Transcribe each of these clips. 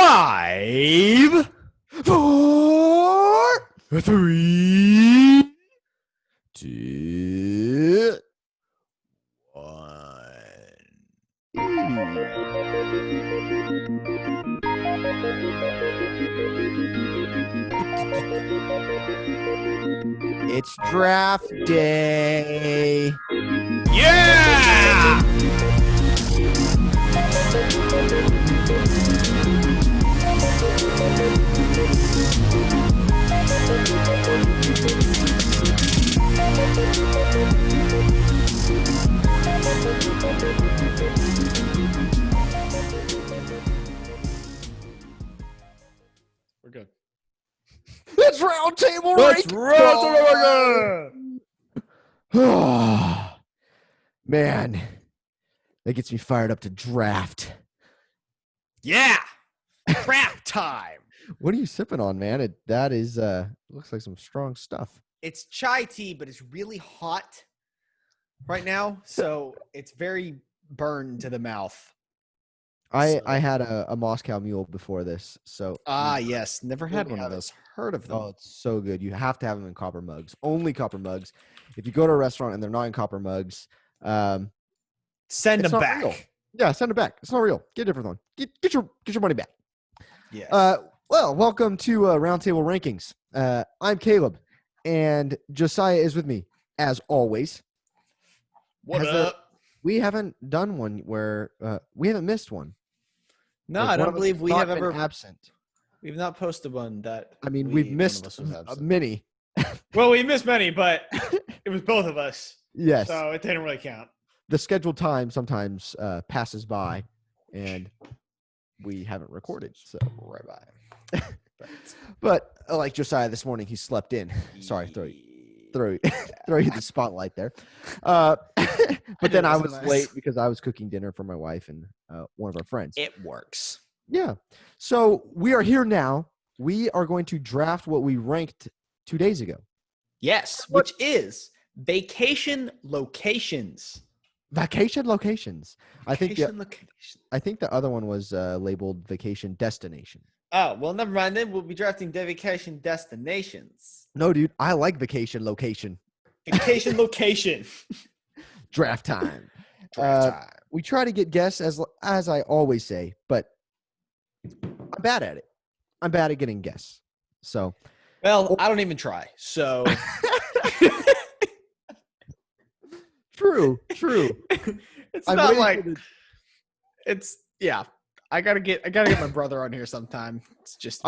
5, 4, 3, 2, 1. It's draft day. Yeah! We're good. It's round table Let's rank. Man, that gets me fired up to draft. Yeah. Draft time. What are you sipping on, man? That is looks like some strong stuff. It's chai tea, but it's really hot right now, so it's very burned to the mouth. I had a Moscow Mule before this, so yes, never had one of those. Heard of them? Oh, it's so good. You have to have them in copper mugs. Only copper mugs. If you go to a restaurant and they're not in copper mugs, send them back. Real. Yeah, send it back. It's not real. Get a different one. Get your money back. Yes. Well, welcome to Roundtable Rankings. I'm Caleb, and Josiah is with me as always. What up? We haven't done one where we haven't missed one. No, I don't believe we have ever absent. We've not posted one that. I mean, we've missed many. Well, we missed many, but it was both of us. Yes. So it didn't really count. The scheduled time sometimes passes by, and we haven't recorded. So right by. But like Josiah this morning, he slept in. Sorry, throw you the spotlight there. But then I was late because I was cooking dinner for my wife and one of our friends. It works. Yeah. So we are here now. We are going to draft what we ranked 2 days ago. Yes, which is vacation locations. Vacation locations. I think the other one was labeled vacation destination. Oh, well, never mind. Then we'll be drafting vacation destinations. No, dude. I like vacation location. Vacation location. Draft time. We try to get guests, as I always say, but I'm bad at it. I'm bad at getting guests. So, well, I don't even try. So, true. It's not like it's yeah. I gotta get my brother on here sometime. It's just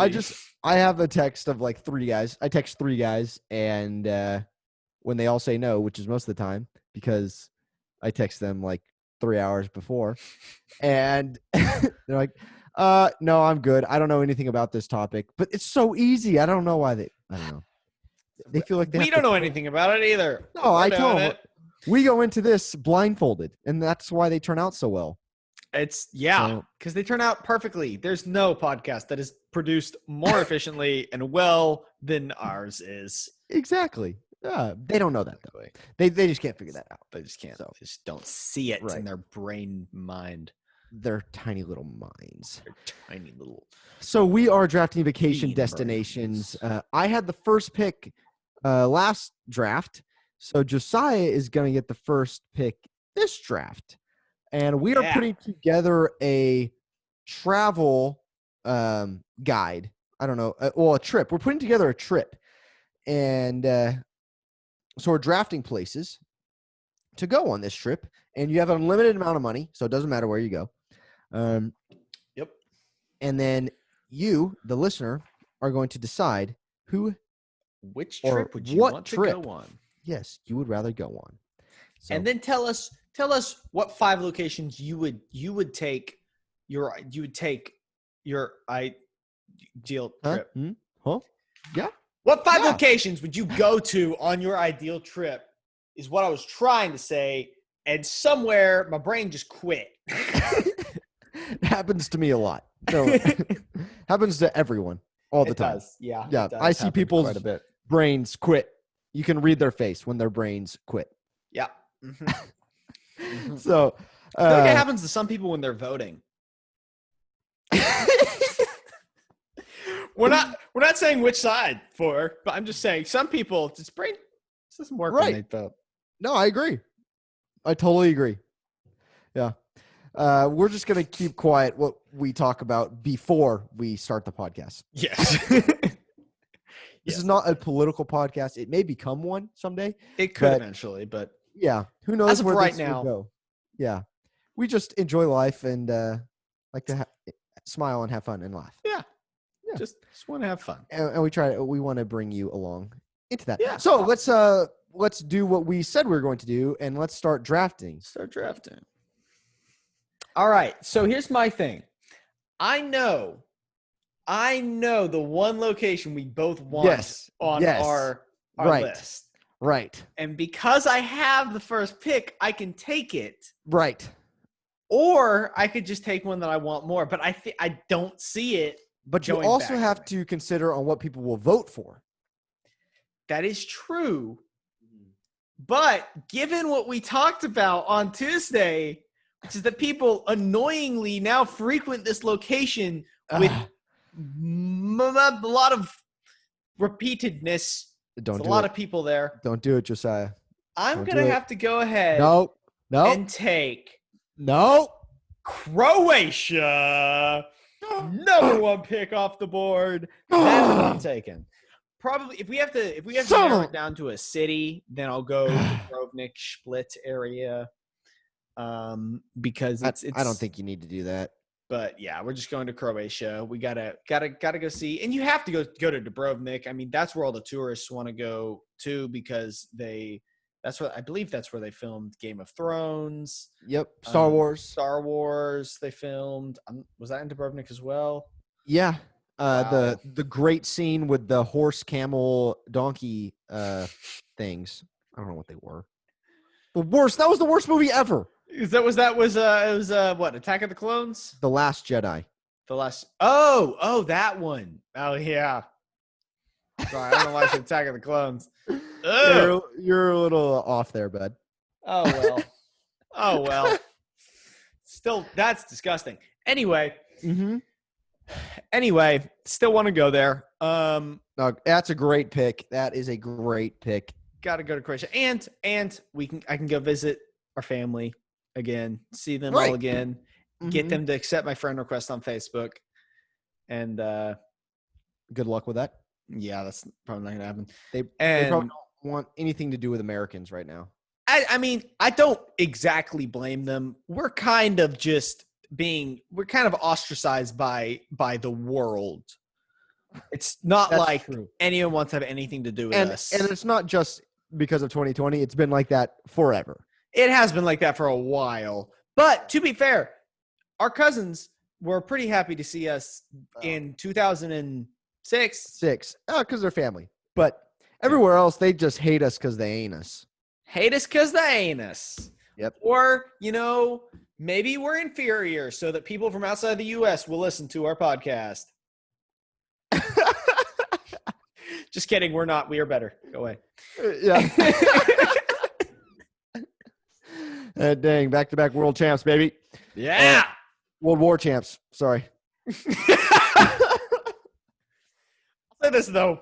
I have a text of like 3 guys. I text 3 guys, and when they all say no, which is most of the time because I text them like 3 hours before, and they're like, no, I'm good. I don't know anything about this topic, but it's so easy. I don't know why I don't know. They feel like we don't know anything about it either. No, I tell them we go into this blindfolded, and that's why they turn out so well. It's because they turn out perfectly. There's no podcast that is produced more efficiently and well than ours is. Exactly. They don't know that though. They just can't figure that out. They just can't. They just don't see it in their brain mind. Their tiny little minds. Their tiny little. So we are drafting vacation destinations. I had the first pick last draft. So Josiah is going to get the first pick this draft. And we are putting together a travel guide. I don't know. A trip. We're putting together a trip. And so we're drafting places to go on this trip. And you have an unlimited amount of money. So it doesn't matter where you go. Yep. And then you, the listener, are going to decide which trip would you want to go on? Yes, you would rather go on. So, and then tell us what 5 locations you would take your ideal trip. Yeah. What 5 locations would you go to on your ideal trip is what I was trying to say. And somewhere my brain just quit. It happens to me a lot. So happens to everyone all the time. Does. Yeah. Yeah. I see people's brains quit. You can read their face when their brains quit. Yeah. Mm-hmm. So I feel like it happens to some people when they're voting. We're not saying which side for, but I'm just saying some people this doesn't work when they vote. No, I agree. I totally agree. Yeah. We're just going to keep quiet what we talk about before we start the podcast. Yes. This is not a political podcast. It may become one someday. It could eventually, but yeah, who knows as of where right this now. will go. Yeah. We just enjoy life and like to smile and have fun and laugh. Yeah. Just want to have fun. And we want to bring you along into that. Yeah. So let's do what we said we were going to do, and let's start drafting. All right. So here's my thing. I know the one location we both want on our list. Right. And because I have the first pick, I can take it. Right. Or I could just take one that I want more, but I don't see it. But you also have to consider on what people will vote for. That is true. But given what we talked about on Tuesday, which is that people annoyingly now frequent this location with a lot of repeatedness. There's a lot of people there. Don't do it, Josiah. I'm going to have to go ahead and take Croatia. Number one pick off the board. That's what I'm taking. Probably if we have to narrow it down to a city, then I'll go Dubrovnik, Split area. Because it's I don't think you need to do that. But yeah, we're just going to Croatia. We gotta go see, and you have to go to Dubrovnik. I mean, that's where all the tourists want to go to because I believe that's where they filmed Game of Thrones. Yep, Star Wars they filmed. Was that in Dubrovnik as well? Yeah. Wow. The great scene with the horse, camel, donkey things. I don't know what they were. That was the worst movie ever. It was what, Attack of the Clones? The Last Jedi. Oh, that one. Oh yeah. Sorry, I don't like Attack of the Clones. You're a little off there, bud. Oh well. Still, that's disgusting. Anyway. Mm-hmm. Anyway, still want to go there. No, that's a great pick. That is a great pick. Got to go to Croatia, and I can go visit our family again, see them all again, get them to accept my friend request on Facebook, and good luck with that. Yeah, that's probably not gonna happen. They probably don't want anything to do with Americans right now. I mean, I don't exactly blame them. We're kind of ostracized by the world. It's not like anyone wants to have anything to do with us. And it's not just because of 2020. It's been like that forever. It has been like that for a while. But to be fair, our cousins were pretty happy to see us in 2006. Because they're family. But everywhere else, they just hate us because they ain't us. Hate us because they ain't us. Yep. Or, maybe we're inferior so that people from outside the U.S. will listen to our podcast. Just kidding. We're not. We are better. Go away. Yeah. Dang. Back-to-back world champs, baby. Yeah. World War champs. Sorry. I'll say this, though.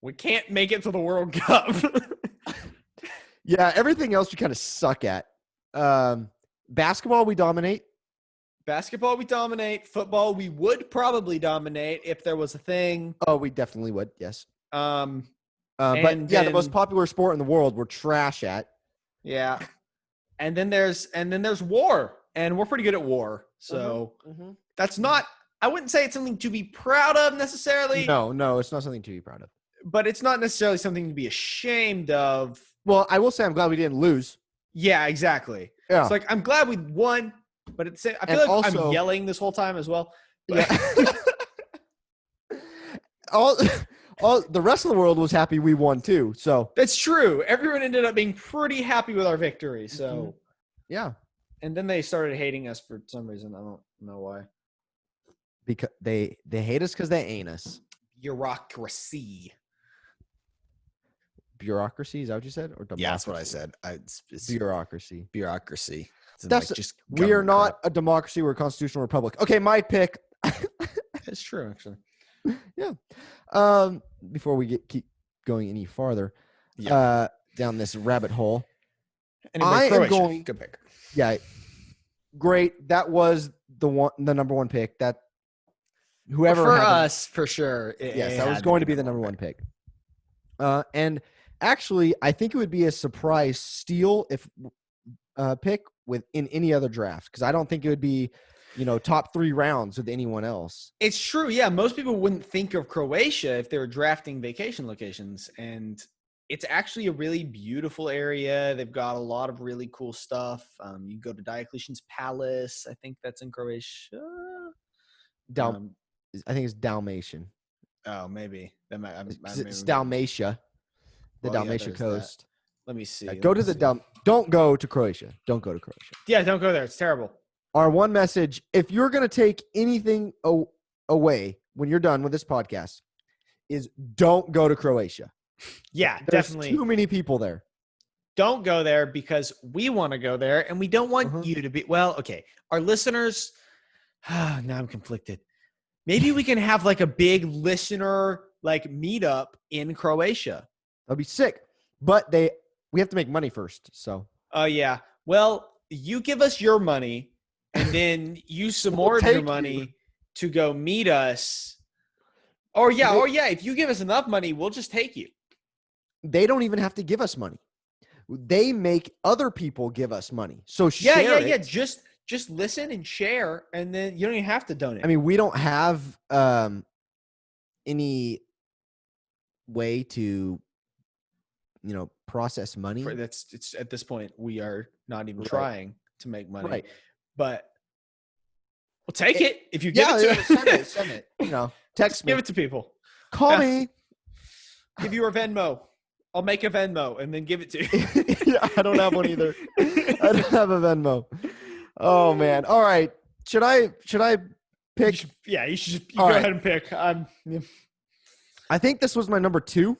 We can't make it to the World Cup. Yeah. Everything else we kind of suck at. Basketball, we dominate. Football, we would probably dominate if there was a thing. Oh, we definitely would. Yes. The most popular sport in the world, we're trash at. Yeah. And then there's war, and we're pretty good at war. So that's not. I wouldn't say it's something to be proud of necessarily. No, it's not something to be proud of. But it's not necessarily something to be ashamed of. Well, I will say I'm glad we didn't lose. Yeah, exactly. Yeah. It's like I'm glad we won, but I feel like also, I'm yelling this whole time as well. Yeah. all the rest of the world was happy we won too. So that's true. Everyone ended up being pretty happy with our victory. So yeah. And then they started hating us for some reason. I don't know why. Because they hate us because they ain't us. Bureaucracy. Bureaucracy, is that what you said? Or democracy? Yeah, that's what I said. It's bureaucracy. Bureaucracy. We are not a democracy. We're a constitutional republic. Okay, my pick. It's true, actually. Yeah. Before we keep going any farther, down this rabbit hole, Anyway, I am Croatia. going. Good pick. Yeah, great. That was the number one pick. That whoever For had the- us, for sure. yes, that was going to be the number one pick. And actually, I think it would be a surprise steal if pick in any other draft, because I don't think it would be, top 3 rounds with anyone else. It's true. Yeah, most people wouldn't think of Croatia if they were drafting vacation locations, and it's actually a really beautiful area. They've got a lot of really cool stuff. You go to Diocletian's Palace. I think that's in Croatia. I think it's Dalmatian. Oh, maybe. It's Dalmatia, the Dalmatia coast. Let me see. Don't go to Croatia. Don't go to Croatia. Yeah, don't go there. It's terrible. Our one message: if you're going to take anything away when you're done with this podcast, is don't go to Croatia. Yeah, There's definitely. too many people there. Don't go there because we want to go there and we don't want you to be. Well, okay. Our listeners, now I'm conflicted. Maybe we can have like a big listener meetup in Croatia. That'd be sick. But we have to make money first. So. Oh, yeah. Well, you give us your money and then use some more of your money to go meet us. Or yeah. If you give us enough money, we'll just take you. They don't even have to give us money. They make other people give us money. So share it. Just listen and share, and then you don't even have to donate. I mean, we don't have any way to, process money. It's at this point we are not even trying to make money. Right. But we'll take it if you give it to us. Send it. Text me. Give it to people. Call me. Give you a Venmo. I'll make a Venmo and then give it to you. Yeah, I don't have one either. I don't have a Venmo. Oh man. All right. Should I pick? You should go ahead and pick. I think this was my number 2.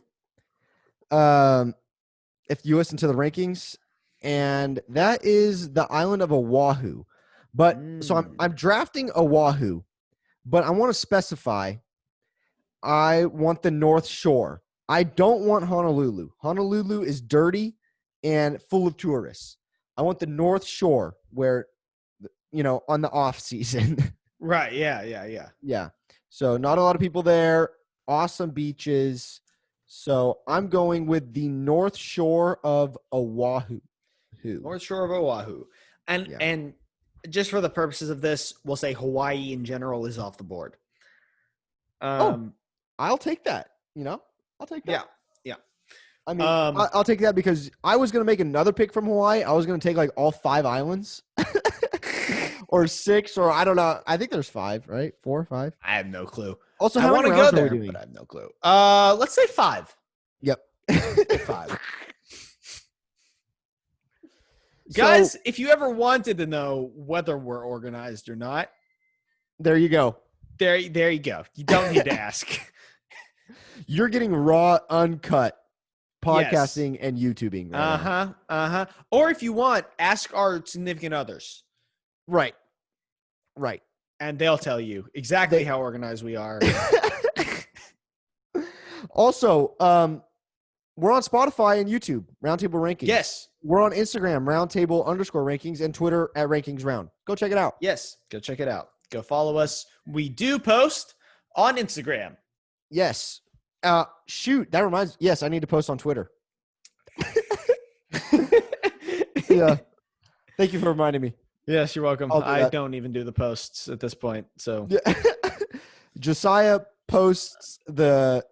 If you listen to the rankings, and that is the island of Oahu. But so I'm drafting Oahu, but I want to specify I want the North Shore. I don't want Honolulu. Honolulu is dirty and full of tourists. I want the North Shore where, on the off season. Right. Yeah. Yeah. So not a lot of people there. Awesome beaches. So I'm going with the North Shore of Oahu. North Shore of Oahu. And just for the purposes of this, we'll say Hawaii in general is off the board. I'll take that. I'll take that. Yeah. I mean, I'll take that because I was going to make another pick from Hawaii. I was going to take all 5 islands or 6, or I don't know. I think there's 5, right? 4 or 5. I have no clue. Also, I want to go there, but I have no clue. Let's say 5. Yep. 5. Guys, if you ever wanted to know whether we're organized or not, there you go. There you go. You don't need to ask. You're getting raw, uncut podcasting and YouTubing. Right Or if you want, ask our significant others. Right. And they'll tell you exactly how organized we are. Also, we're on Spotify and YouTube, Roundtable Rankings. Yes. We're on Instagram, Roundtable_Rankings, and Twitter at RankingsRound. Go check it out. Yes. Go check it out. Go follow us. We do post on Instagram. Yes. Shoot, that reminds me. Yes, I need to post on Twitter. Yeah. Thank you for reminding me. Yes, you're welcome. I don't even do the posts at this point. So yeah. Josiah posts the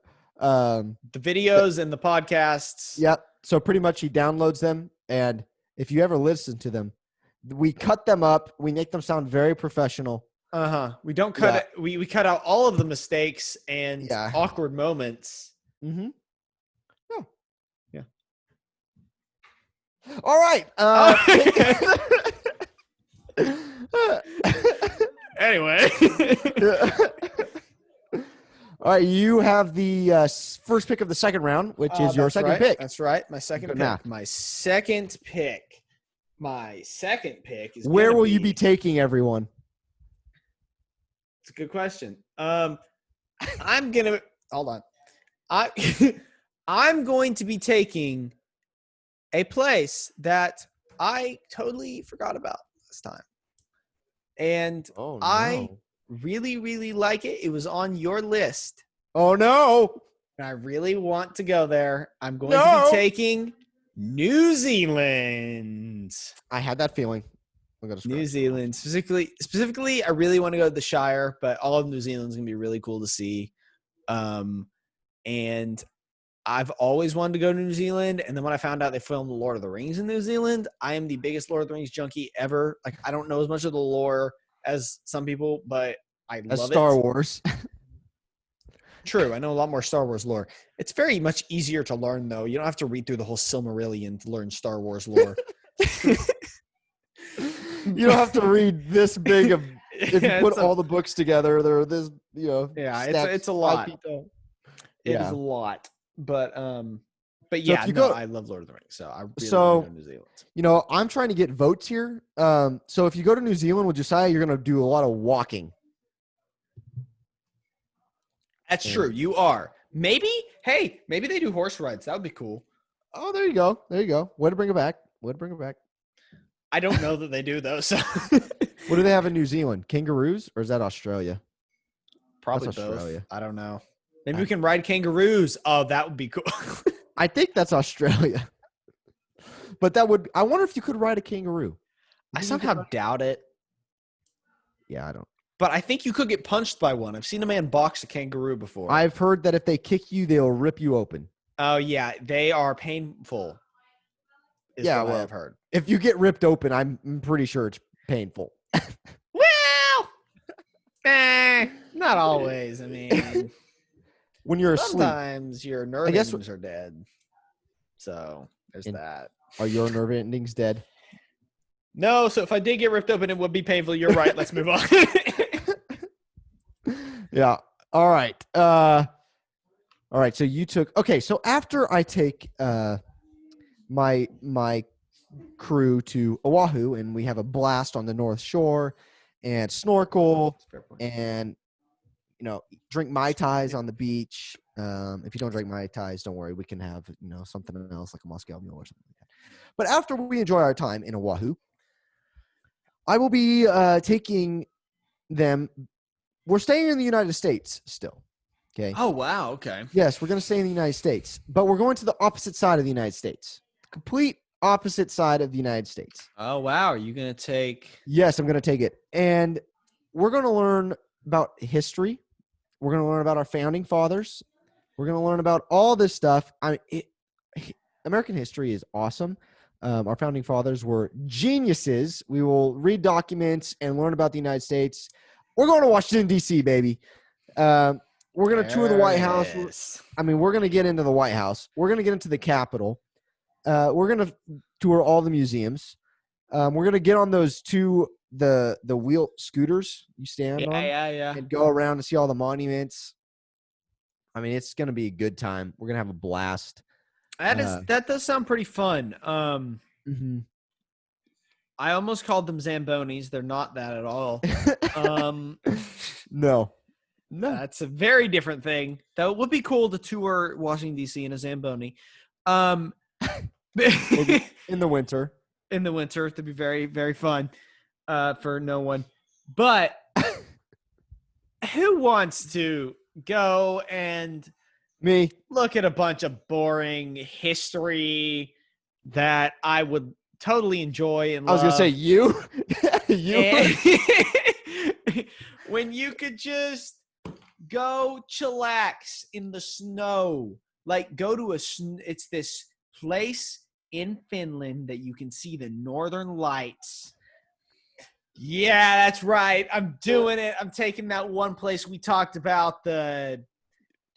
videos and the podcasts. Yep. So pretty much he downloads them, and if you ever listen to them, we cut them up. We make them sound very professional. We don't cut it. We cut out all of the mistakes and awkward moments. Mm-hmm. Yeah. All right. Anyway. All right. You have the first pick of the second round, which is your second pick. That's right. My second pick. Math. My second pick is where will you be taking everyone? It's a good question. I'm gonna hold on. I I'm going to be taking a place that I totally forgot about this time. And Oh I no. really, really like it. It was on your list. Oh no. And I really want to go there. I'm going to be No. taking New Zealand. I had that feeling. I'm gonna New scratch that off. Zealand. Specifically, I really want to go to the Shire, but all of New Zealand's gonna be really cool to see. And I've always wanted to go to New Zealand, and then when I found out they filmed The Lord of the Rings in New Zealand, I am the biggest Lord of the Rings junkie ever. Like, I don't know as much of the lore as some people, but I As love Star it. Wars. True, I know a lot more Star Wars lore. It's very much easier to learn, though. You don't have to read through the whole Silmarillion to learn Star Wars lore. You don't have to read this big of. If you Yeah, put all the books together, they're this. yeah, stacks it's a 5 lot. feet tall. It is Yeah. a lot, but So yeah, if you no, go, I love Lord of the Rings, so I really want to so go to New Zealand. I'm trying to get votes here. So if you go to New Zealand with Josiah, you're gonna do a lot of walking. That's And- true. You are. Maybe they do horse rides. That would be cool. Oh, there you go. There you go. Way to bring it back. Way to bring it back. I don't know that they do though. So What do they have in New Zealand? Kangaroos, or is that Australia? probably That's both. Australia. I don't know. Maybe we can ride kangaroos. Oh, that would be cool. I think that's Australia. But that would. I wonder if you could ride a kangaroo. I You think you somehow could ride- doubt it, Yeah, I don't. but I think you could get punched by one. I've seen a man box a kangaroo before. I've heard that if they kick you, they'll rip you open. Oh yeah, they are painful. Is Yeah, what I well, have heard. If you get ripped open, I'm pretty sure it's painful. Well, not always. I mean, When you're asleep, sometimes your nerve guess endings are dead. So there's And- that. are your nerve endings dead? No, so if I did get ripped open, it would be painful. You're right. Let's move on. Yeah. All right. All right. So you took. Okay. So after I take my crew to Oahu, and we have a blast on the North Shore, and snorkel, and drink mai tais on the beach. If you don't drink mai tais, don't worry. We can have something else like a Moscow Mule or something like that. But after we enjoy our time in Oahu, I will be taking them. We're staying in the United States still. Okay. Oh wow. Okay. Yes, we're going to stay in the United States, but we're going to the opposite side of the United States. Complete opposite side of the United States. Oh wow. Are you gonna take? Yes, I'm going to take it. And we're going to learn about history. We're going to learn about our founding fathers. We're going to learn about all this stuff. American history is awesome. Our founding fathers were geniuses. We will read documents and learn about the United States. We're going to Washington, D.C., baby. We're going to tour the White House. We're going to get into the White House. We're going to get into the Capitol. We're going to tour all the museums. We're going to get on those the wheel scooters you stand on Yeah. and go around and see all the monuments. It's going to be a good time. We're going to have a blast. That does sound pretty fun. Mm-hmm. I almost called them Zambonis. They're not that at all. No. That's a very different thing. Though it would be cool to tour Washington D.C. in a Zamboni. In the winter. In the winter, it'd be very, very fun for no one. But who wants to go and Me. look at a bunch of boring history that I would totally enjoy and love? I was going to say you. When you could just go chillax in the snow, like go to it's this place in Finland that you can see the northern lights. Yeah, that's right. I'm doing it. I'm taking that one place we talked about, the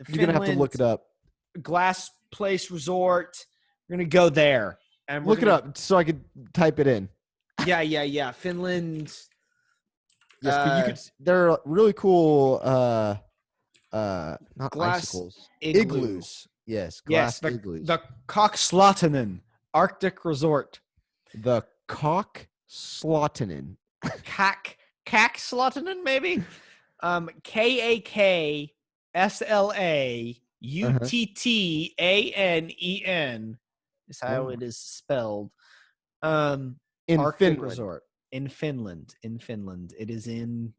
You're going to have to look it up. Glass Place Resort. We're going to go there. And Look it up so I could type it in. Yeah. Finland. Yes, but you could. They're really cool. Not Glass icicles. igloo. Igloos. Yes, glass Yes, igloos. the Kokslottenen Arctic Resort. The Kokslottenen. Kakslottenen, maybe? KAK Slautanen is how it is spelled. In Arctic Finland. resort in Finland. It is in.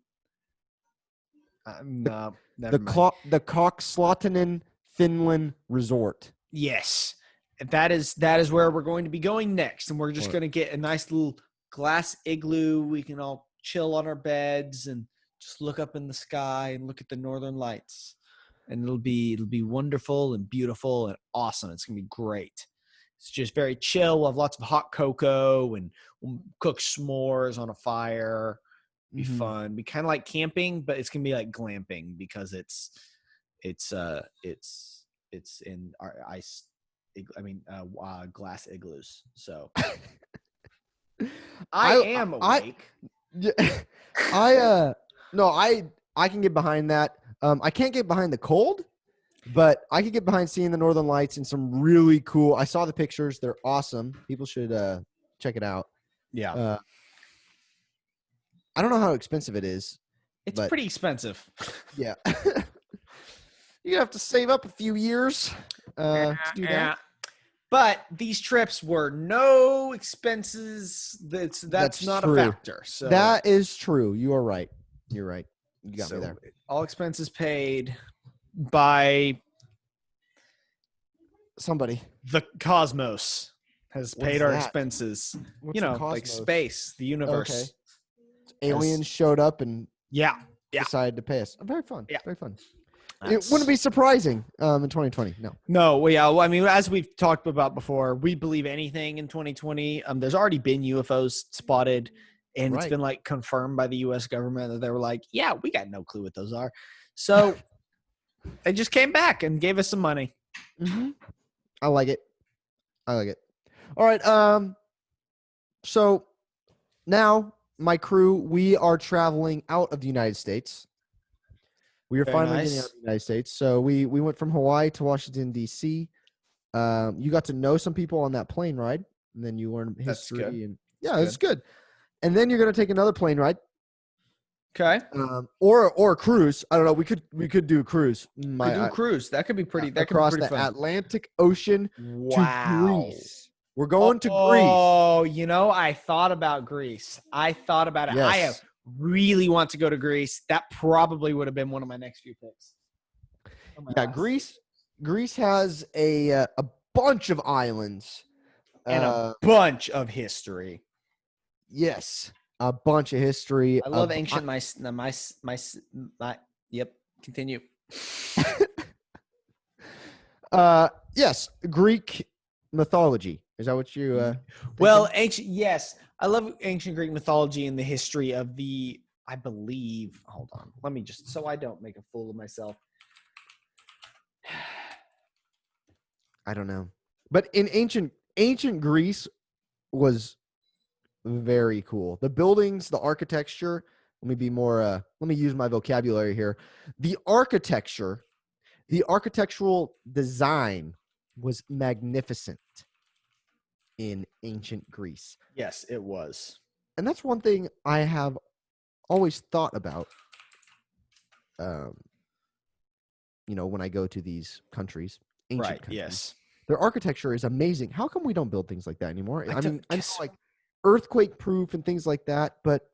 No, never mind. The Kokslautanen Finland Resort. Yes, that is where we're going to be going next, and we're just going to get a nice little glass igloo. We can all chill on our beds and just look up in the sky and look at the northern lights, and it'll be wonderful and beautiful and awesome. It's gonna be great. It's just very chill. We'll have lots of hot cocoa and we'll cook s'mores on a fire. Be fun. Be kind of like camping, but it's gonna be like glamping because it's in our ice. Glass igloos. So I am awake. I can get behind that. I can't get behind the cold, but I can get behind seeing the Northern Lights and some really cool. I saw the pictures; they're awesome. People should check it out. Yeah, I don't know how expensive it is. It's pretty expensive. Yeah, you have to save up a few years to do that. But these trips were no expenses. That's not true. A factor. So that is true. You are right. You're right. You got me there. All expenses paid by somebody. The cosmos has paid our expenses. What's like space, the universe. Okay. Aliens showed up and decided to pay us. Very fun. Yeah. Very fun. It wouldn't be surprising in 2020. No. No. Well, yeah. Well, I mean, as we've talked about before, we believe anything in 2020. There's already been UFOs spotted, and it's been like confirmed by the U.S. government that they were like, "Yeah, we got no clue what those are." So they just came back and gave us some money. Mm-hmm. I like it. All right. So now my crew, we are traveling out of the United States. We are finally getting out of the United States. So we went from Hawaii to Washington, D.C. You got to know some people on that plane ride, and then you learned history. And it's good. And then you're going to take another plane ride. Okay. Or a cruise. I don't know. We could do a cruise. Do a cruise. That could be pretty. That could across be pretty the fun. Atlantic Ocean to Greece. We're going to Greece. Oh, I thought about Greece. I thought about it. Yes. I really want to go to Greece. That probably would have been one of my next few picks. Greece has a bunch of islands and a bunch of history. Yes, a bunch of history. I love ancient Yep. Continue. Yes, Greek mythology. Is that what you? Well, ancient. Yes, I love ancient Greek mythology and the history of I believe. Hold on. Let me just so I don't make a fool of myself. I don't know, but in ancient Greece was very cool. The buildings, the architecture. Let me be more. Let me use my vocabulary here. The architecture, the architectural design was magnificent in ancient Greece. Yes, it was. And that's one thing I have always thought about. When I go to these countries, ancient countries. Yes. Their architecture is amazing. How come we don't build things like that anymore? I mean, like earthquake proof and things like that, but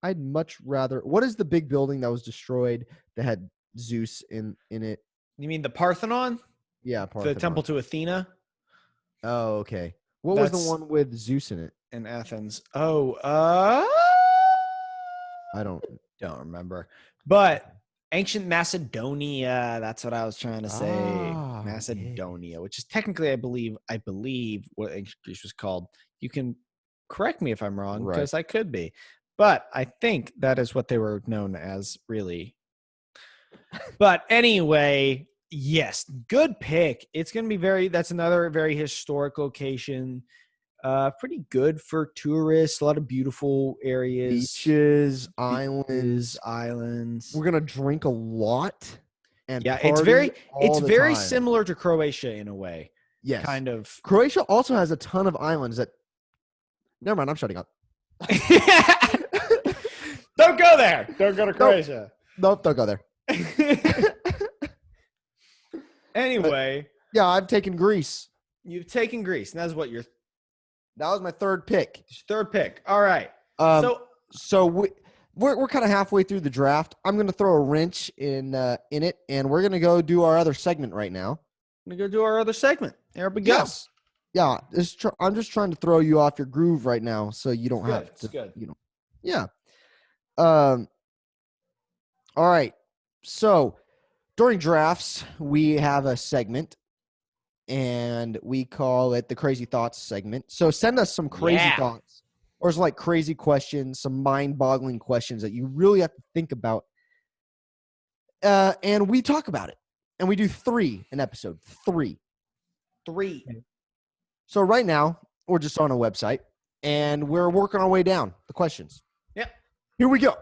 I'd much rather. What is the big building that was destroyed that had Zeus in it? You mean the Parthenon? Yeah, Parthenon. The temple to Athena? Oh, okay. What was the one with Zeus in it? In Athens. Oh, I don't remember. But ancient Macedonia, that's what I was trying to say. Macedonia, which is technically I believe what ancient Greece was called. You can correct me if I'm wrong, because I could be. But I think that is what they were known as, really. But anyway, yes, good pick. It's going to be that's another very historic location. Pretty good for tourists. A lot of beautiful areas. Beaches, islands. We're going to drink a lot. And it's very similar to Croatia in a way. Yes. Kind of. Croatia also has a ton of islands that. Never mind, I'm shutting up. Don't go there. Don't go to Croatia. Nope, don't go there. Anyway, Yeah, I've taken Greece. you've taken Greece, and that's what your That was my third pick. third pick. All right. So So we're kind of halfway through the draft. I'm going to throw a wrench in it, and we're going to go do our other segment right now. I'm gonna go do our other segment. There we go. Yes. Yeah, I'm just trying to throw you off your groove right now, so you don't have to. It's good. Yeah. All right. So during drafts, we have a segment, and we call it the Crazy Thoughts segment. So send us some crazy thoughts, or it's like crazy questions, some mind-boggling questions that you really have to think about, and we talk about it. And we do 3 an episode. 3. So right now, we're just on a website, and we're working our way down the questions. Yep. Here we go.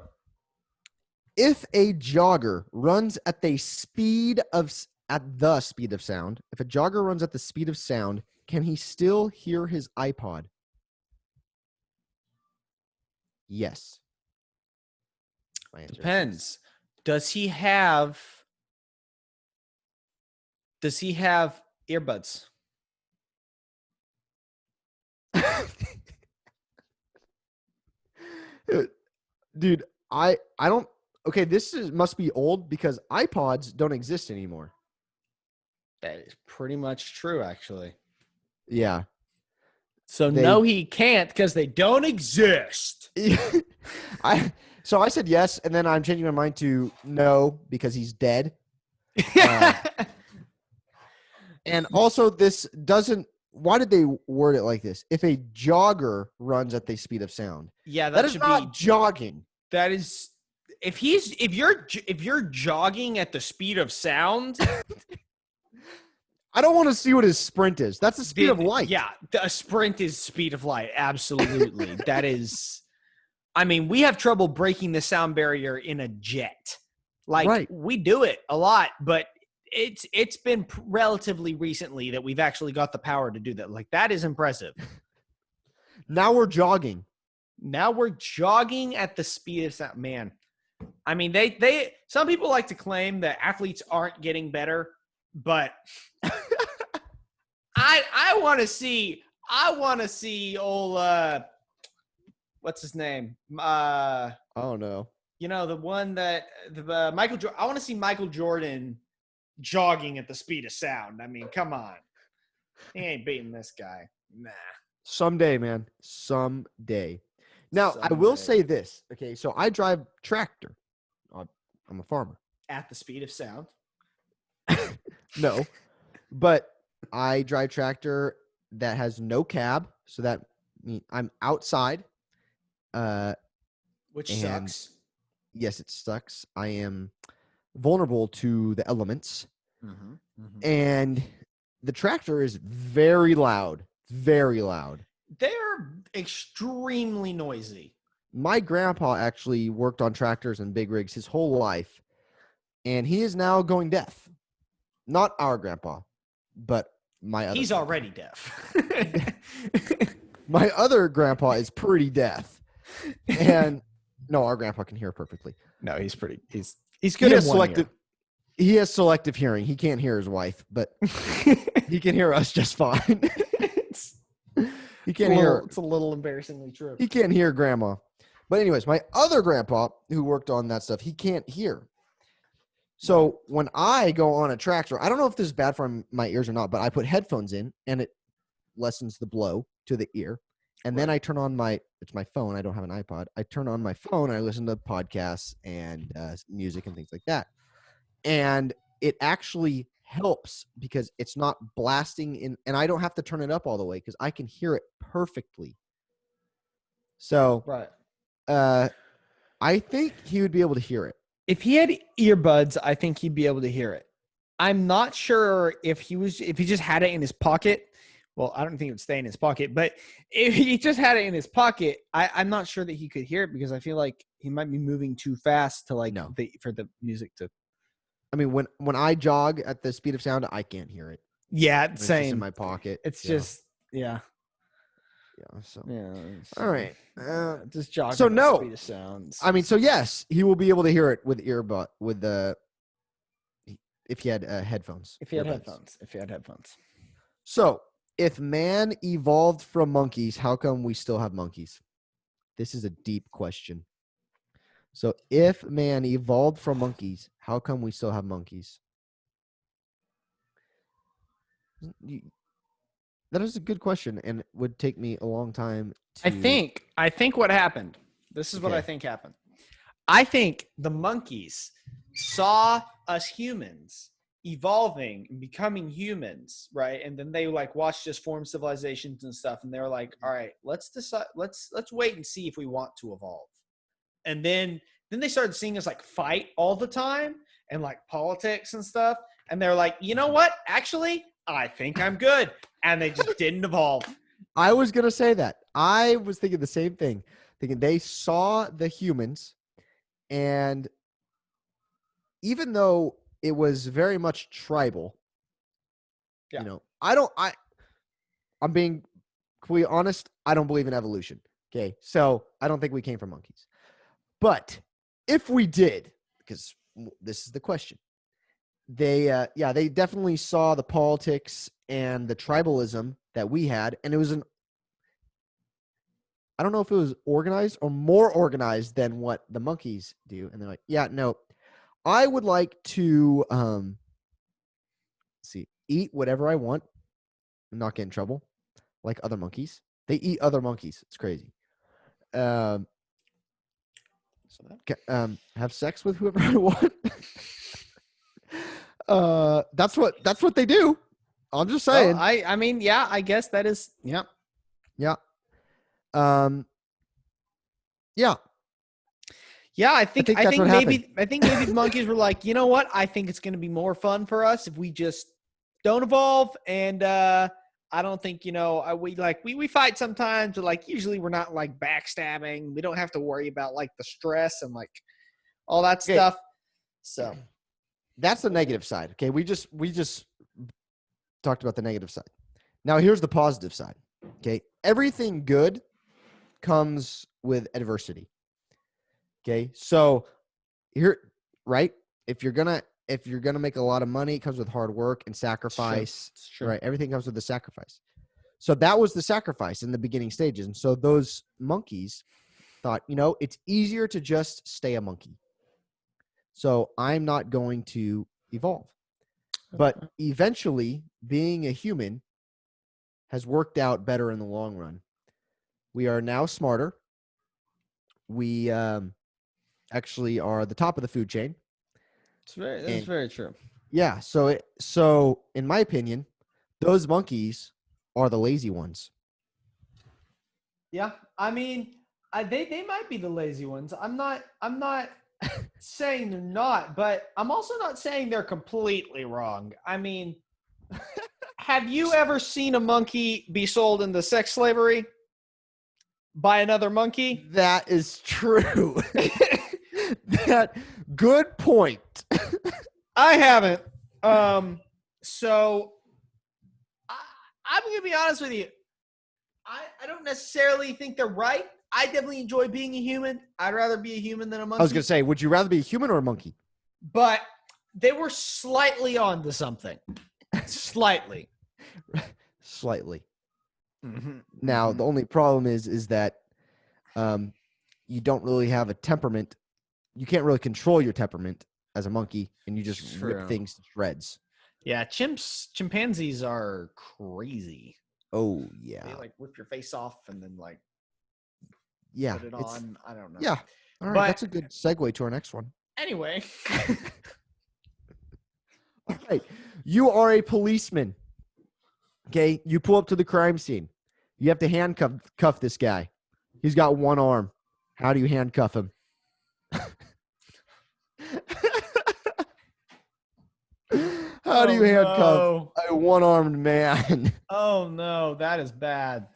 If a jogger runs at the speed of sound, if a jogger runs at the speed of sound, can he still hear his iPod? Yes. My answer is Depends. Does he have earbuds? Dude, I don't. Okay, must be old because iPods don't exist anymore. That is pretty much true, actually. Yeah. So no, he can't because they don't exist. I said yes, and then I'm changing my mind to no because he's dead. And also, this doesn't. Why did they word it like this? If a jogger runs at the speed of sound, Yeah, that is not jogging. That is if you're jogging at the speed of sound. I don't want to see what his sprint is. That's the speed of light. Yeah, a sprint is speed of light. Absolutely. That is. I mean, we have trouble breaking the sound barrier in a jet. Like we do it a lot, but it's been relatively recently that we've actually got the power to do that. Like that is impressive. Now we're jogging. Now we're jogging at the speed of sound. Man, I mean, some people like to claim that athletes aren't getting better, but I want to see old what's his name? I don't know. You know, the one that Michael Jordan. I want to see Michael Jordan jogging at the speed of sound. I mean, come on. He ain't beating this guy. Nah. Someday, man. Someday. Now, I will say this. Okay, so I drive tractor. I'm a farmer. At the speed of sound? No. But I drive tractor that has no cab. So that means I'm outside. Which sucks. Yes, it sucks. I am vulnerable to the elements. Mm-hmm, mm-hmm. And the tractor is very loud. Very loud. They're extremely noisy. My grandpa actually worked on tractors and big rigs his whole life, and he is now going deaf. Not our grandpa, but my other. He's grandpa. Already deaf. My other grandpa is pretty deaf, and no, our grandpa can hear perfectly. No, he's good. He has selective. He has selective hearing. He can't hear his wife, but he can hear us just fine. He can't hear. It's a little embarrassingly true. He can't hear grandma. But anyways, my other grandpa who worked on that stuff, he can't hear. So when I go on a tractor, I don't know if this is bad for my ears or not, but I put headphones in and it lessens the blow to the ear. And then I turn on it's my phone. I don't have an iPod. I turn on my phone and I listen to podcasts and music and things like that. And it actually helps because it's not blasting in, and I don't have to turn it up all the way because I can hear it perfectly. So, I think he would be able to hear it. If he had earbuds, I think he'd be able to hear it. I'm not sure if he just had it in his pocket. Well, I don't think it would stay in his pocket, but if he just had it in his pocket, I'm not sure that he could hear it because I feel like he might be moving too fast to for the music to. I mean, when I jog at the speed of sound, I can't hear it. Yeah, it's same. Just in my pocket. It's just Yeah. So. Yeah. All right. Just jogging. So at no. the speed of sound. I mean, so yes, he will be able to hear it with earbud with the. if you had headphones. If you had earbuds. headphones. So, if man evolved from monkeys, how come we still have monkeys? This is a deep question. So, if man evolved from monkeys, how come we still have monkeys? That is a good question, and it would take me a long time to. I think what happened. This is what I Okay. think happened. I think the monkeys saw us humans evolving and becoming humans, right? And then they like watched us form civilizations and stuff, and they were like, "All right, let's decide. Let's wait and see if we want to evolve." And then they started seeing us like fight all the time and like politics and stuff, and they're like, "You know what? Actually, I think I'm good," and they just didn't evolve. I was gonna say that. I was thinking the same thing. Thinking they saw the humans, and even though it was very much tribal, Yeah. I'm being completely honest. I don't believe in evolution. Okay. So I don't think we came from monkeys. But if we did, because this is the question, they definitely saw the politics and the tribalism that we had. And it was I don't know if it was organized or more organized than what the monkeys do. And they're like, yeah, no, I would like to eat whatever I want and not get in trouble like other monkeys. They eat other monkeys. It's crazy. Have sex with whoever I want. That's what they do. I'm just saying. Well, I mean, yeah, I guess that is, yeah. Yeah. Yeah, I think that's what maybe the monkeys were like, you know what? I think it's going to be more fun for us if we just don't evolve. And I don't think, we fight sometimes, but like usually we're not like backstabbing. We don't have to worry about like the stress and like all that stuff. So that's the negative side. Okay, we just talked about the negative side. Now here's the positive side. Okay, everything good comes with adversity. Okay, so here, right? If you're gonna make a lot of money, it comes with hard work and sacrifice. It's true. Right? Everything comes with the sacrifice. So that was the sacrifice in the beginning stages, and so those monkeys thought, it's easier to just stay a monkey. So I'm not going to evolve. But eventually, being a human has worked out better in the long run. We are now smarter. We actually are the top of the food chain. That's very true. Yeah. So in my opinion, those monkeys are the lazy ones. Yeah, I mean, they might be the lazy ones. I'm not saying they're not, but I'm also not saying they're completely wrong. I mean, have you ever seen a monkey be sold into sex slavery by another monkey? That is true. That good point. I haven't. So I'm gonna be honest with you. I don't necessarily think they're right. I definitely enjoy being a human. I'd rather be a human than a monkey. I was going to say, would you rather be a human or a monkey? But they were slightly onto something. Slightly. Mm-hmm. Now, the only problem is that you don't really have a temperament. You can't really control your temperament as a monkey, and you just rip things to shreds. Yeah, chimpanzees are crazy. Oh, yeah. They like rip your face off and then like put it on. I don't know. Yeah. All right, that's a good segue to our next one. Anyway. All right. You are a policeman. Okay, you pull up to the crime scene. You have to handcuff this guy. He's got one arm. How do you handcuff him? How do you handcuff a one-armed man? Oh no, that is bad.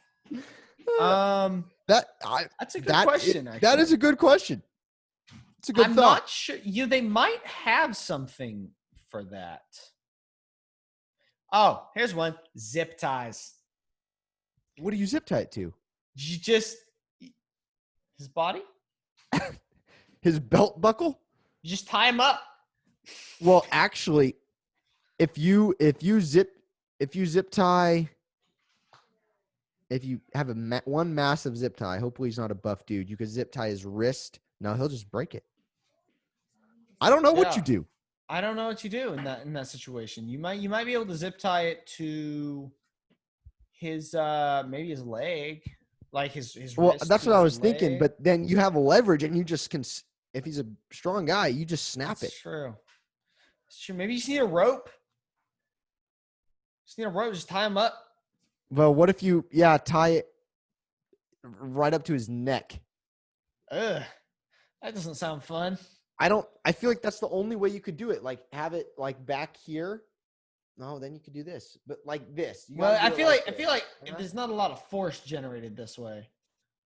That's a good question. Actually, that is a good question. It's a good thought. I'm not sure. They might have something for that. Oh, here's one: zip ties. What do you zip tie it to? You just his body, his belt buckle. You just tie him up. Well, actually, if you zip tie, if you have one massive zip tie, hopefully he's not a buff dude. You could zip tie his wrist. No, he'll just break it. I don't know what you do. I don't know what you do in that situation. You might be able to zip tie it to his maybe his leg, like his Well, wrist that's to what I his was thinking. leg. But then you have a leverage, and you just can. If he's a strong guy, you just snap it. That's true. It's true. Maybe you just need a rope. Just tie him up. Well, what if you tie it right up to his neck? Ugh, that doesn't sound fun. I feel like that's the only way you could do it. Like have it like back here. No, then you could do this. But like this. Well, I feel like there's not a lot of force generated this way.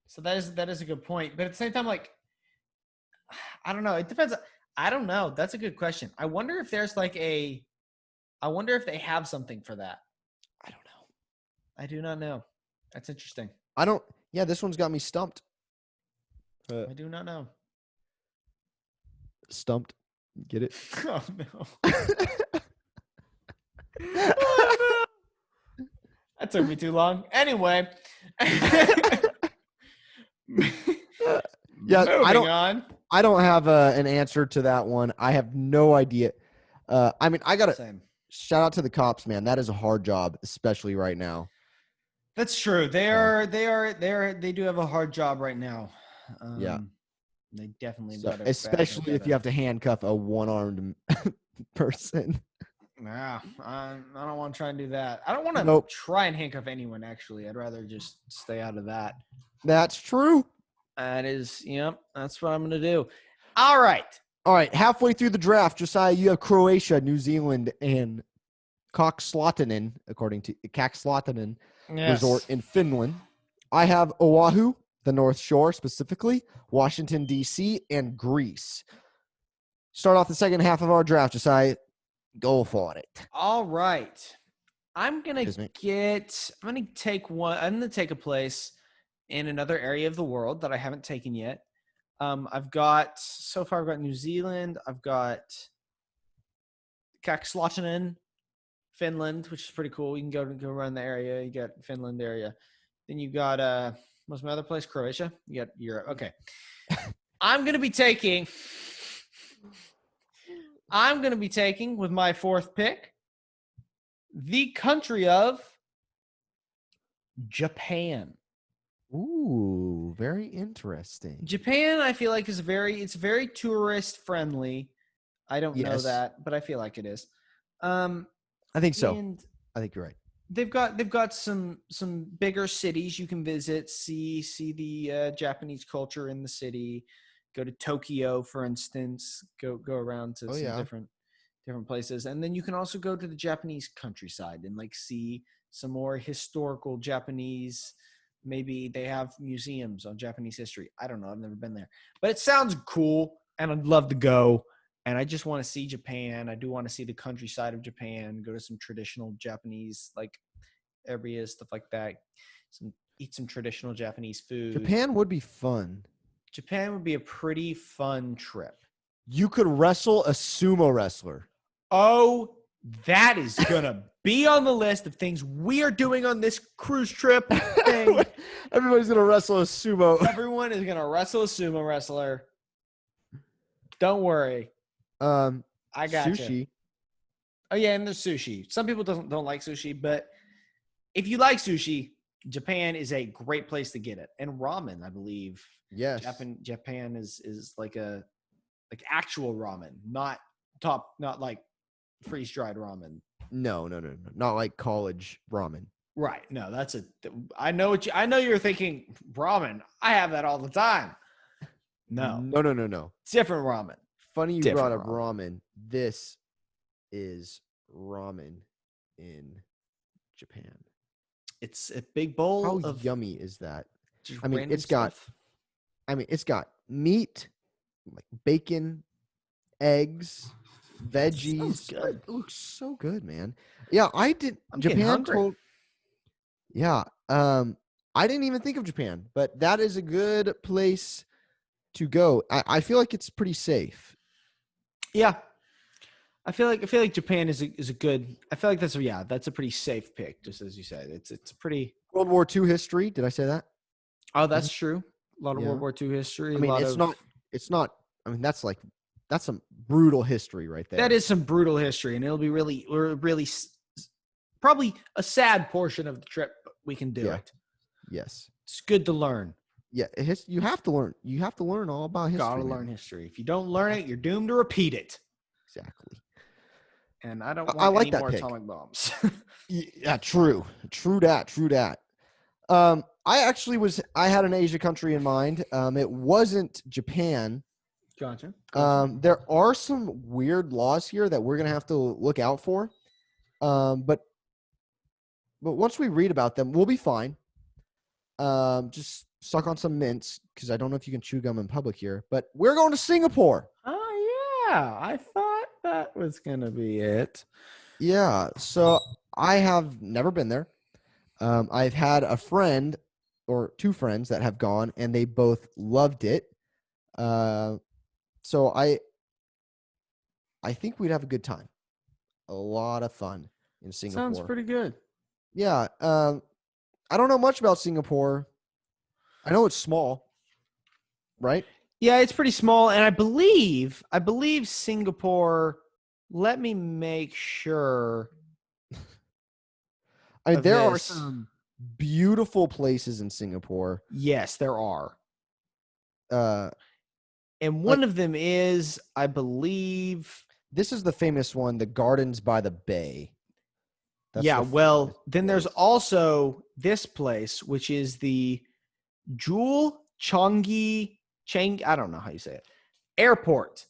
So that is a good point. But at the same time, like, I don't know. It depends. I don't know. That's a good question. I wonder if there's I wonder if they have something for that. I don't know. I do not know. That's interesting. Yeah, this one's got me stumped. I do not know. Stumped. Get it? Oh no. Oh, no. That took me too long. Anyway. Yeah, Moving on. I don't have an answer to that one. I have no idea. I mean, I gotta Same. shout out to the cops, man. That is a hard job, especially right now. That's true. They do have a hard job right now. Yeah. They definitely So, better. especially if you have to handcuff a one-armed person. Nah, I don't want to try and do that. I don't want to Nope. try and handcuff anyone, actually. I'd rather just stay out of that. That's true. That's what I'm going to do. All right. Halfway through the draft, Josiah, you have Croatia, New Zealand, and Kakslotinen, according to Kakslotinen Resort in Finland. I have Oahu, the North Shore specifically, Washington, D.C., and Greece. Start off the second half of our draft, Josiah. Go for it. All right. I'm going to take a place in another area of the world that I haven't taken yet. I've got New Zealand. I've got Kakslotinen, Finland, which is pretty cool. You can go around the area. You got Finland area. Then you got what's my other place? Croatia. You got Europe. Okay. I'm gonna be taking with my fourth pick the country of Japan. Ooh, very interesting. Japan, I feel like, it's very tourist friendly. I don't know that, but I feel like it is. I think so. And I think you're right. they've got some bigger cities you can visit, see the Japanese culture in the city. Go to Tokyo, for instance. Go around to some different places, and then you can also go to the Japanese countryside and see some more historical Japanese. Maybe they have museums on Japanese history. I don't know. I've never been there. But it sounds cool, and I'd love to go. And I just want to see Japan. I do want to see the countryside of Japan, go to some traditional Japanese, areas, stuff like that. Eat some traditional Japanese food. Japan would be fun. Japan would be a pretty fun trip. You could wrestle a sumo wrestler. Oh, that is going to be on the list of things we are doing on this cruise trip thing. Everybody's going to wrestle a sumo. Everyone is going to wrestle a sumo wrestler. Don't worry. I got sushi. You. Oh, yeah, and there's sushi. Some people don't like sushi, but if you like sushi, Japan is a great place to get it. And ramen, I believe. Yes. Japan is like actual ramen, not like freeze-dried ramen. No. Not like college ramen. Right. No, I know you're thinking ramen. I have that all the time. No. It's different ramen. Funny you brought up ramen. This is ramen in Japan. It's a big bowl. How yummy is that? It's got meat, like bacon, eggs, veggies. Good. It looks so good, man. Yeah, I did. I'm getting hungry. I didn't even think of Japan, but that is a good place to go. I feel like it's pretty safe. Yeah. I feel like Japan is a good. I feel like that's a pretty safe pick, just as you said. It's a pretty. World War II history. Did I say that? Oh, that's true. A lot of Yeah. World War II history. I A mean, lot it's of not. It's not. I mean, that's some brutal history right there. that is some brutal history, and it'll be really probably a sad portion of the trip. But we can do Yeah. it. Yes. It's good to learn. Yeah. You have to learn. You have to learn all about history. Gotta man. learn history. If you don't learn it, you're doomed to repeat it. Exactly. And I don't I want like any that more pick. atomic bombs. Yeah. True. True that. I had an Asia country in mind. It wasn't Japan. Gotcha. There are some weird laws here that we're gonna have to look out for. But once we read about them, we'll be fine. Just suck on some mints because I don't know if you can chew gum in public here. But we're going to Singapore. Oh yeah, I thought that was gonna be it. Yeah. So I have never been there. I've had a friend or two friends that have gone, and they both loved it. So I think we'd have a good time. A lot of fun in Singapore. Sounds pretty good. Yeah. I don't know much about Singapore. I know it's small, right? Yeah, it's pretty small, and I believe Singapore. Let me make sure. I mean, Of there are this. some beautiful places in Singapore. Yes, there are, Uh, and one of them is, I believe. this is the famous one, the Gardens by the Bay. Yeah, the well, famous then there's place. also this place, which is the Jewel Changi Chang. I don't know how you say it. Airport.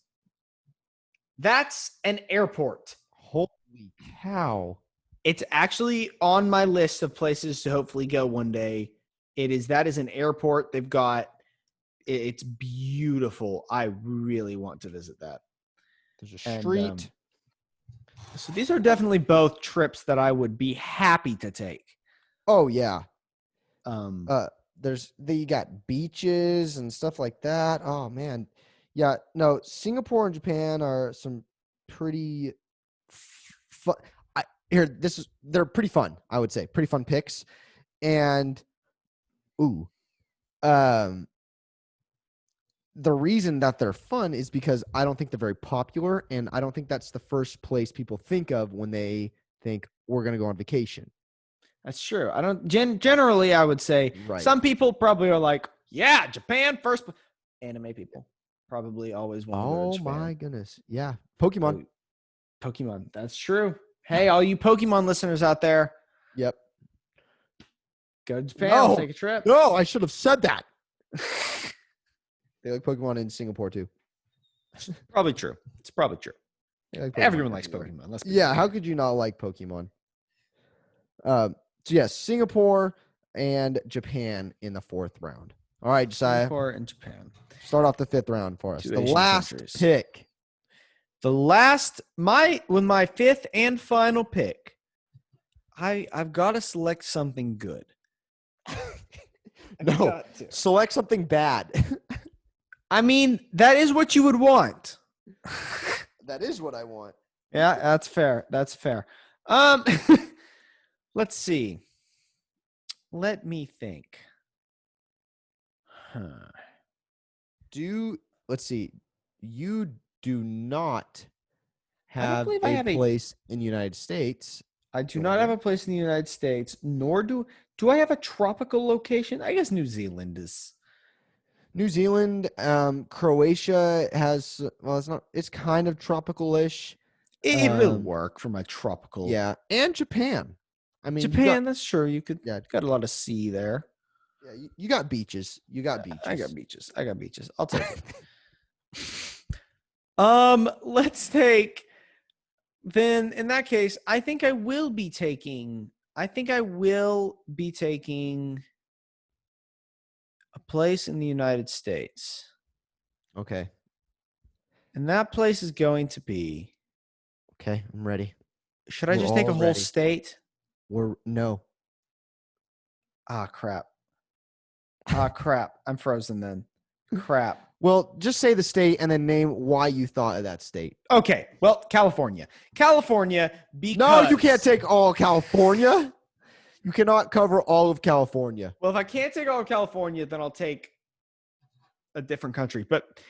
That's an airport. Holy cow! It's actually on my list of places to hopefully go one day. That is an airport. They've got. It's beautiful. I really want to visit that. There's a And, street. So these are definitely both trips that I would be happy to take. Oh yeah. Um, You got beaches and stuff like that. Oh man, yeah. No, Singapore and Japan are some pretty fun. They're pretty fun. I would say pretty fun picks. And the reason that they're fun is because I don't think they're very popular, and I don't think that's the first place people think of when they think we're going to go on vacation. That's true. I don't generally. I would say Right. some people probably are like, "Yeah, Japan first." Anime people probably always want to go to Japan. Oh my goodness! Yeah, Pokemon. Pokemon. That's true. Hey, all you Pokemon listeners out there, Yep. go to Japan. No. Take a trip. No, I should have said that. They like Pokemon in Singapore too. Probably true. It's probably true. They like Everyone in likes Singapore. Pokemon. Let's be Yeah, real. how could you not like Pokemon? So yes, Singapore and Japan in the fourth round. All right, Josiah, Singapore and Japan. start off the fifth round for us. Two The Asian last countries. pick. With my fifth and final pick, I've got to select something good. No, select something bad. I mean, that is what you would want. That is what I want. Yeah, that's fair. That's fair. Let's see. Let me think. Let's see. You do not I don't have believe I a have a- place in the United States. I do not have a place in the United States, nor do I have a tropical location. I guess New Zealand is. New Zealand, Croatia has, well, it's kind of tropical-ish. It will work for my tropical. Yeah, and Japan. I mean, Japan, that's true. You Yeah. got a lot of sea there. Yeah, you got beaches. You got beaches. I got beaches. I'll take it. Let's take. Then in that case, I think I will be taking a place in the United States. Okay. And that place is going to be. Okay, I'm ready. Should I We're just take a all whole ready. state? No. Ah, crap. I'm frozen then. Crap. Well, just say the state and then name why you thought of that state. Okay. Well, California. California because No, you can't take all California. You cannot cover all of California. Well, if I can't take all of California, then I'll take a different country. But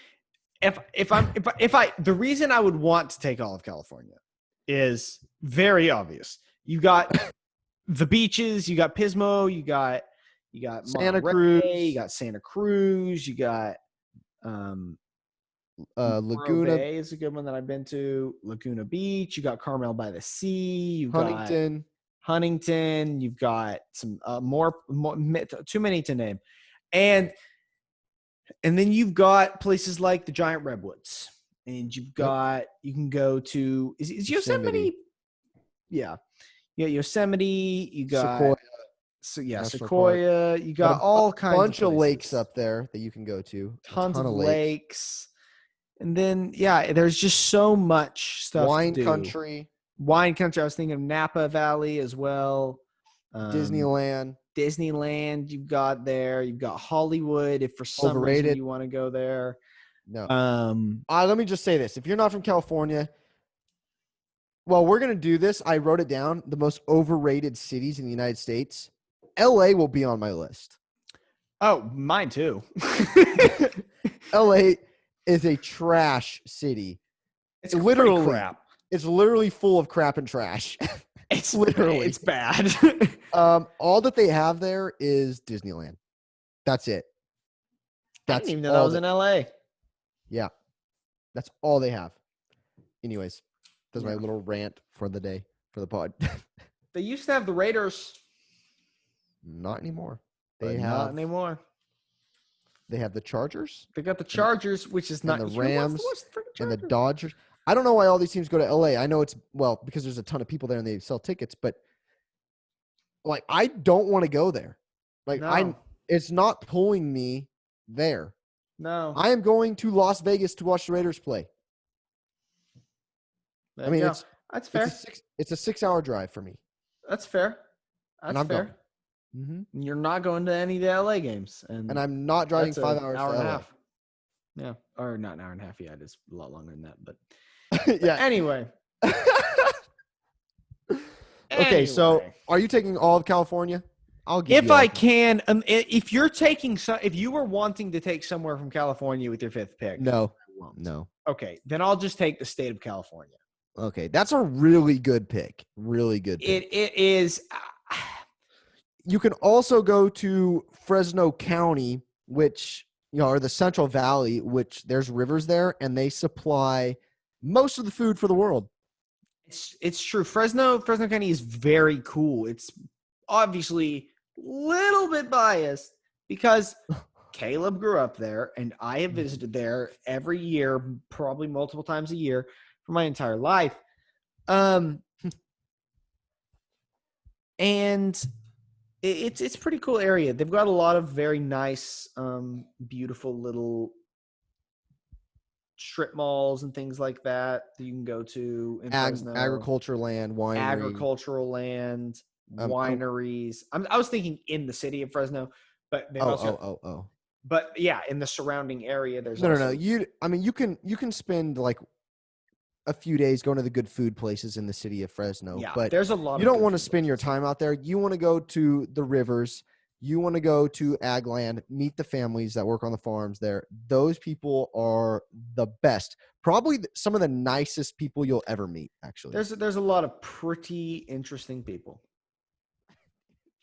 the reason I would want to take all of California is very obvious. You got the beaches, you got Pismo, you got Santa Monterey, Cruz. you got Santa Cruz, you got Laguna Bay is a good one that I've been to. Laguna Beach, you got Carmel by the Sea, you got Huntington, you've got some more too many to name. And then you've got places like the Giant Redwoods, and you've got you can go to is Yosemite. Yeah, Yosemite. You got Sequoia. You got all kinds of bunch of lakes up there that you can go to. Tons of lakes. And then there's just so much stuff. Wine to do. country. Wine country. I was thinking of Napa Valley as well. Disneyland. You've got there. You've got Hollywood. If for some reason you want to go there. No. Let me just say this. If you're not from California, well, we're going to do this. I wrote it down. The most overrated cities in the United States. LA will be on my list. Oh, mine too. LA is a trash city. It's literally crap. It's literally full of crap and trash. It's literally it's bad. All that they have there is Disneyland. That's it. I didn't even know that was in LA. Yeah. That's all they have. Anyways, that's my little rant for the day, for the pod. They used to have the Raiders. Not anymore. Not anymore. They have the Chargers. They got the Chargers, which is not the Rams and the Dodgers. I don't know why all these teams go to LA. I know it's because there's a ton of people there and they sell tickets, but like I don't want to go there. Like it's not pulling me there. No. I am going to Las Vegas to watch the Raiders play. That's fair. It's a 6-hour drive for me. That's fair. That's fair. Mm-hmm. You're not going to any of the LA games, and I'm not driving 5 hours. Hour and a half. Yeah, or not an hour and a half. Yeah, it is a lot longer than that. But yeah. Anyway. Okay, so are you taking all of California? I'll give if I can. If you're taking if you were wanting to take somewhere from California with your fifth pick, no. Okay, then I'll just take the state of California. Okay, that's a really good pick. Really good pick. It is. You can also go to Fresno County, which or the Central Valley, which there's rivers there, and they supply most of the food for the world. It's true. Fresno County is very cool. It's obviously a little bit biased because Caleb grew up there, and I have visited there every year, probably multiple times a year for my entire life. And it's a pretty cool area. They've got a lot of very nice, beautiful little strip malls and things like that you can go to in Fresno. Agricultural land, wineries, I was thinking in the city of Fresno, but But yeah, in the surrounding area, there's no. You can spend like a few days going to the good food places in the city of Fresno. Yeah, but there's a lot. You don't want to spend your time out there. You want to go to the rivers. You want to go to ag land, meet the families that work on the farms there. Those people are the best. Probably some of the nicest people you'll ever meet, actually. There's a lot of pretty interesting people.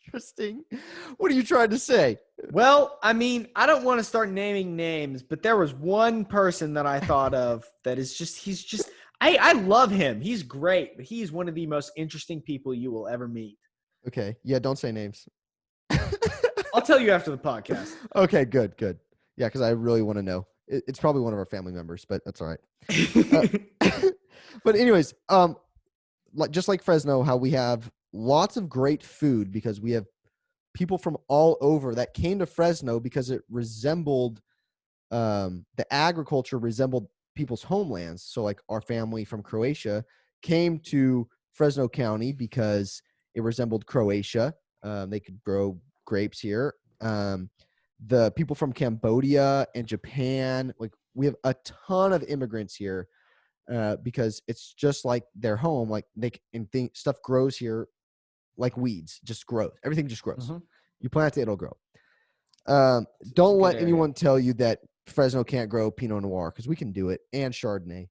Interesting? What are you trying to say? Well, I mean, I don't want to start naming names, but there was one person that I thought of that is just I love him. He's great, but he's one of the most interesting people you will ever meet. Okay. Yeah, don't say names. I'll tell you after the podcast. Okay, good. Yeah, because I really want to know. It's probably one of our family members, but that's all right. But anyways, just like Fresno, how we have lots of great food because we have people from all over that came to Fresno because it resembled the agriculture resembled people's homelands. So like our family from Croatia came to Fresno County because it resembled Croatia. They could grow grapes here. the people from Cambodia and Japan. Like we have a ton of immigrants here because it's just like their home. Like stuff grows here like weeds, just grows. Everything just grows. Mhm. You plant it, it'll grow. a Don't good let area. anyone tell you that Fresno can't grow Pinot Noir because we can do it, and Chardonnay.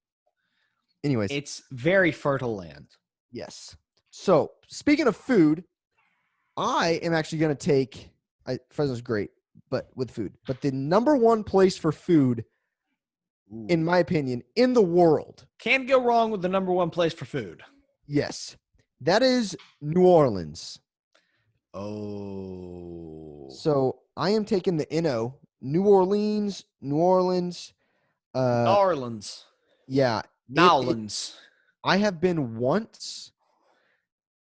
Anyways, It's very fertile land. yes. So speaking of food, I am actually going to take Fresno's great, but with food. But the number one place for food, in my opinion, in the world, Can't go wrong with the number one place for food. yes, that is New Orleans. Oh. So I am taking the NO, New Orleans. Orleans. Yeah, Nowlands. I have been once,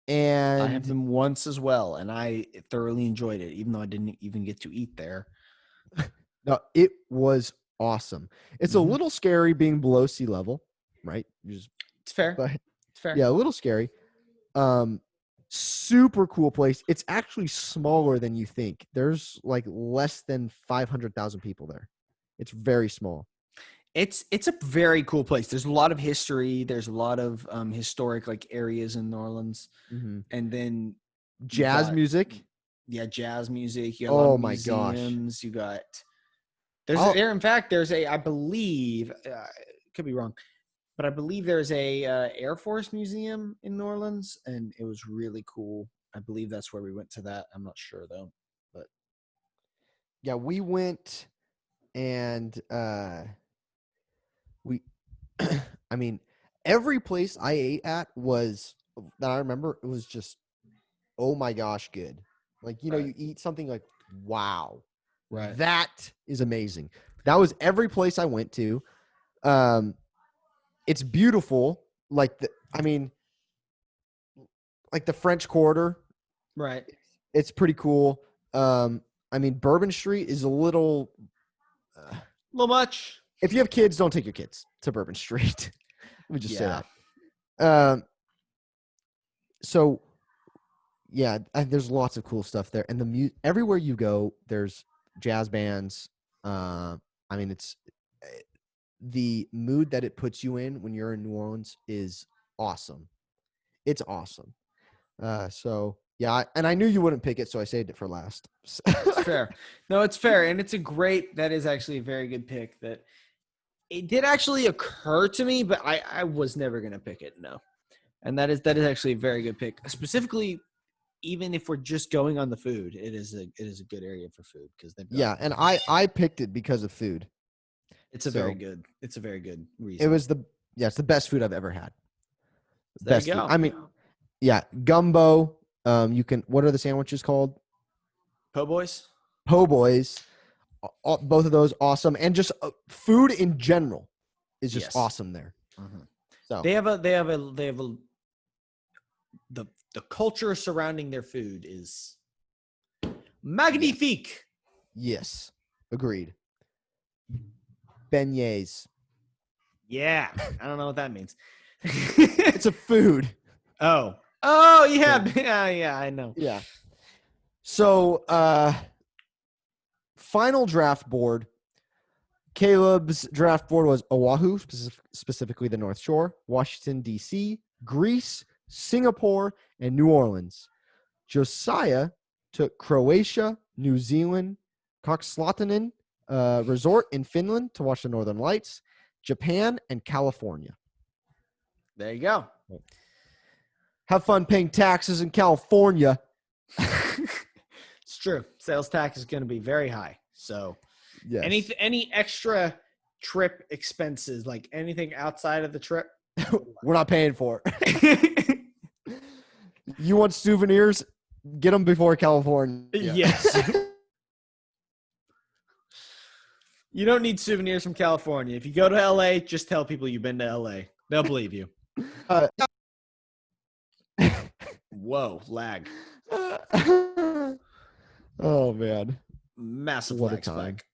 and I have been once as well, and I thoroughly enjoyed it, even though I didn't even get to eat there. no, it was awesome. It's a Mhm. little scary being below sea level, right? It's fair. But It's fair. yeah, a little scary. Super cool place. It's actually smaller than you think. There's like less than 500,000 people there. It's very small. It's a very cool place. There's a lot of history. There's a lot of historic like areas in New Orleans, Mm-hmm. and then Jazz got- music. yeah, jazz music. You got a lot Oh of my gosh. museums. You got In fact, there's a I believe could be wrong, but I believe there's a Air Force museum in New Orleans, and it was really cool. I believe that's where we went to that. I'm not sure though. Yeah, we went and we I mean, every place I ate at was that I remember, it was just oh my gosh, good. Like, Right. you eat something like, wow, Right. that is amazing. That was every place I went to. It's beautiful. Like like the French Quarter, Right. it's pretty cool. Bourbon Street is a little. A little much. If you have kids, don't take your kids to Bourbon Street. Let me just say Yeah. that. So, yeah, there's lots of cool stuff there, and everywhere you go, there's jazz bands. It's the mood that it puts you in when you're in New Orleans is awesome. It's awesome. So yeah, and I knew you wouldn't pick it, so I saved it for last. It's fair. No, it's fair, and that is actually a very good pick. That it did actually occur to me, but I was never gonna pick it. No, and that is actually a very good pick. Specifically, even if we're just going on the food, it is a good area for food because Yeah, and I picked it because of food. It's a very good reason. It was it's the best food I've ever had. There Best you go. food. Yeah, gumbo. What are the sandwiches called? Po' boys. Po' boys. Both of those awesome, and just food in general is just Yes. awesome there. Mhm. So They have a the culture surrounding their food is magnifique. yes, agreed. Beignets. Yeah, I don't know what that means. It's a food. Oh, yeah, yeah, I know. Yeah. So, final draft board. Caleb's draft board was Oahu, specifically the North Shore, Washington, D.C., Greece, Singapore, and New Orleans. Josiah took Croatia, New Zealand, Kokslatanen Resort in Finland to watch the Northern Lights, Japan, and California. There you go. Have fun paying taxes in California. It's true. Sales tax is going to be very high. So Yes. any extra trip expenses, like anything outside of the trip, We're not paying for it. You want souvenirs? Get them before California. Yes. You don't need souvenirs from California. If you go to LA, just tell people you've been to LA. They'll believe you. Whoa, lag. Oh man. Massive What a lag time. spike.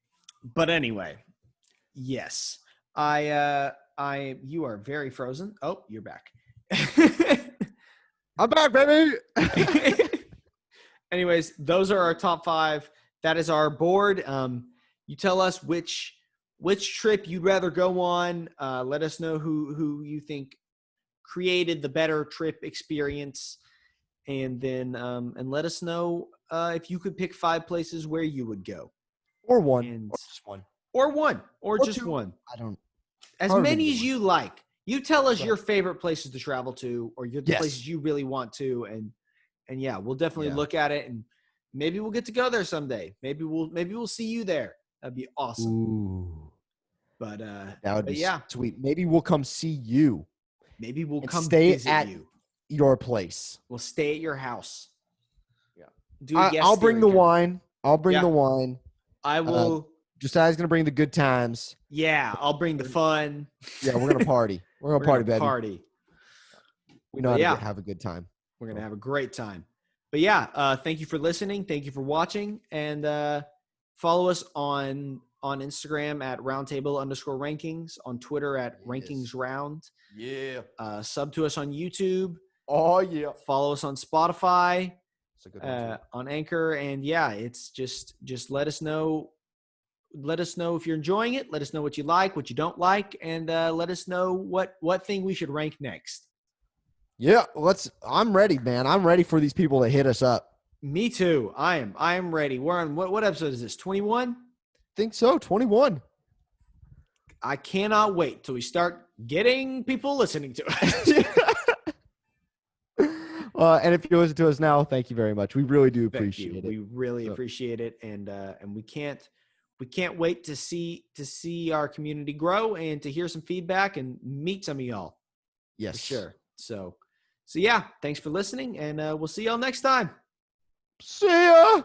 But anyway, yes. You are very frozen. Oh, you're back. I'm back, baby. Anyways, those are our top 5. that is our board. You tell us which trip you'd rather go on. Let us know who you think created the better trip experience, and then and let us know if you could pick 5 places where you would go, Or one. and Or just one. or just two. one, I don't. as however many many as you you like. You tell us Right. your favorite places to travel to, or the Yes. places you really want to, and yeah, we'll definitely Yeah. look at it, and maybe we'll get to go there someday. Maybe we'll see you there. That'd be awesome. Ooh, But that would but be yeah, sweet. Maybe we'll come see you maybe we'll and come stay visit at you. your place. We'll stay at your house. Yeah. Do a guest I'll bring the steering journey. wine. I'll bring Yeah. the wine. I will. Josiah's gonna bring the good times. Yeah, I'll bring the fun. Yeah, we're gonna party. We're gonna party, baby. Party. We know But how to yeah. have a good time. We're gonna have a great time. But yeah, thank you for listening. Thank you for watching, and follow us on Instagram at roundtable_rankings, on Twitter at Yes. rankingsround. Yeah. Sub to us on YouTube. Oh yeah. Follow us on Spotify, It's a good one too. on Anchor, and yeah, it's just let us know. Let us know if you're enjoying it. Let us know what you like, what you don't like, and let us know what thing we should rank next. Yeah, I'm ready, man. I'm ready for these people to hit us up. Me too. I am ready. We're on what episode is this? 21? Think so. 21. I cannot wait till we start getting people listening to us. And if you listen to us now, thank you very much. We really do Thank appreciate you. it. We really appreciate it, and we can't wait to see our community grow and to hear some feedback and meet some of y'all. Yes. For sure. So yeah, thanks for listening, and we'll see y'all next time. See ya.